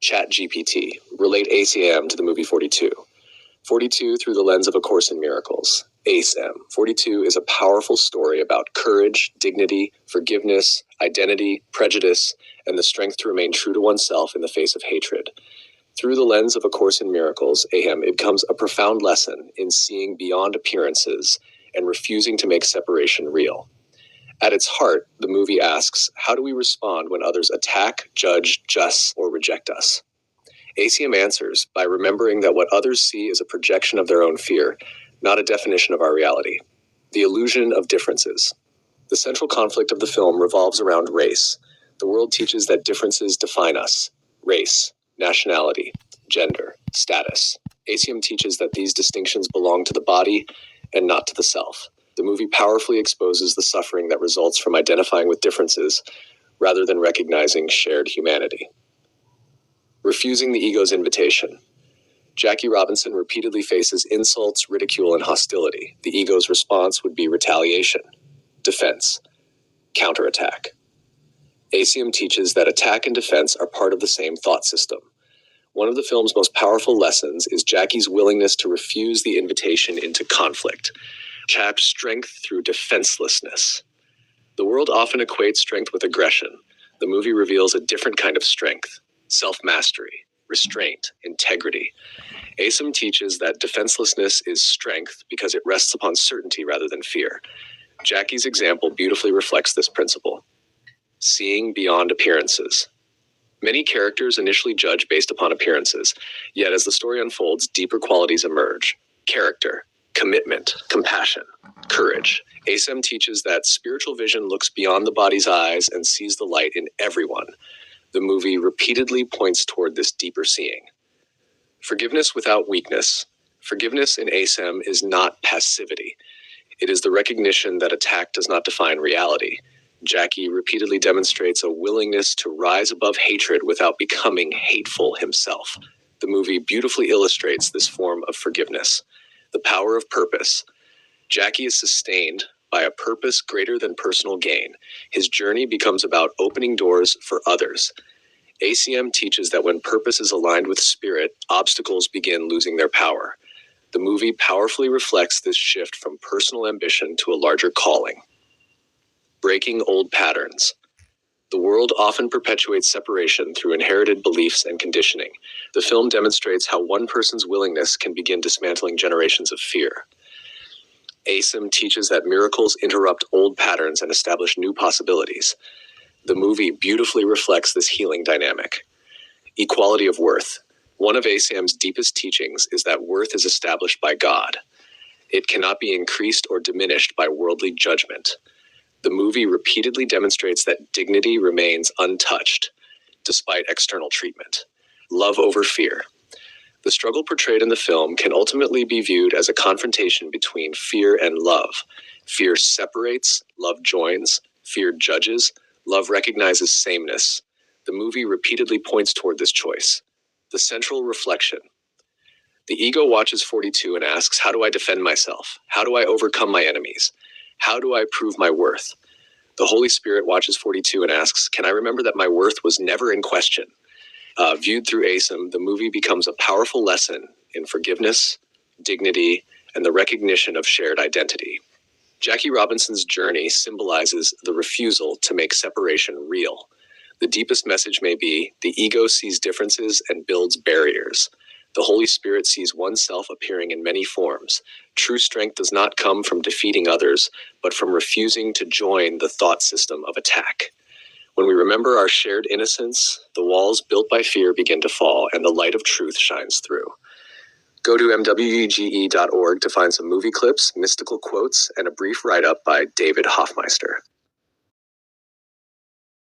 ChatGPT. Relate ACIM to the movie 42. 42 through the lens of A Course in Miracles. ACIM. 42 is a powerful story about courage, dignity, forgiveness, identity, prejudice, and the strength to remain true to oneself in the face of hatred. Through the lens of A Course in Miracles, ACIM, it becomes a profound lesson in seeing beyond appearances and refusing to make separation real. At its heart, the movie asks, how do we respond when others attack, judge, or reject us? ACIM answers by remembering that what others see is a projection of their own fear, not a definition of our reality. The illusion of differences. The central conflict of the film revolves around race. The world teaches that differences define us. Race, nationality, gender, status. ACIM teaches that these distinctions belong to the body and not to the self. The movie powerfully exposes the suffering that results from identifying with differences rather than recognizing shared humanity. Refusing the ego's invitation. Jackie Robinson repeatedly faces insults, ridicule, and hostility. The ego's response would be retaliation, defense, counterattack. ACIM teaches that attack and defense are part of the same thought system. One of the film's most powerful lessons is Jackie's willingness to refuse the invitation into conflict. Chap's strength through defenselessness. The world often equates strength with aggression. The movie reveals a different kind of strength: self-mastery, restraint, integrity. ACIM teaches that defenselessness is strength because it rests upon certainty rather than fear. Jackie's example beautifully reflects this principle. Seeing beyond appearances. Many characters initially judge based upon appearances, yet as the story unfolds, deeper qualities emerge. Character, commitment, compassion, courage. ACIM teaches that spiritual vision looks beyond the body's eyes and sees the light in everyone. The movie repeatedly points toward this deeper seeing. Forgiveness without weakness. Forgiveness in ACIM is not passivity. It is the recognition that attack does not define reality. Jackie repeatedly demonstrates a willingness to rise above hatred without becoming hateful himself. The movie beautifully illustrates this form of forgiveness. The power of purpose. Jackie is sustained by a purpose greater than personal gain. His journey becomes about opening doors for others. ACIM teaches that when purpose is aligned with spirit, obstacles begin losing their power. The movie powerfully reflects this shift from personal ambition to a larger calling. Breaking old patterns. The world often perpetuates separation through inherited beliefs and conditioning. The film demonstrates how one person's willingness can begin dismantling generations of fear. ACIM teaches that miracles interrupt old patterns and establish new possibilities. The movie beautifully reflects this healing dynamic. Equality of worth. One of ACIM's deepest teachings is that worth is established by God. It cannot be increased or diminished by worldly judgment. The movie repeatedly demonstrates that dignity remains untouched, despite external treatment. Love over fear. The struggle portrayed in the film can ultimately be viewed as a confrontation between fear and love. Fear separates, love joins. Fear judges, love recognizes sameness. The movie repeatedly points toward this choice. The central reflection. The ego watches 42 and asks, how do I defend myself? How do I overcome my enemies? How do I prove my worth? The Holy Spirit watches 42 and asks, can I remember that my worth was never in question? Viewed through ACIM, the movie becomes a powerful lesson in forgiveness, dignity, and the recognition of shared identity. Jackie Robinson's journey symbolizes the refusal to make separation real. The deepest message may be, the ego sees differences and builds barriers. The Holy Spirit sees oneself appearing in many forms. True strength does not come from defeating others, but from refusing to join the thought system of attack. When we remember our shared innocence, the walls built by fear begin to fall, and the light of truth shines through. Go to mwge.org to find some movie clips, mystical quotes, and a brief write-up by David Hoffmeister.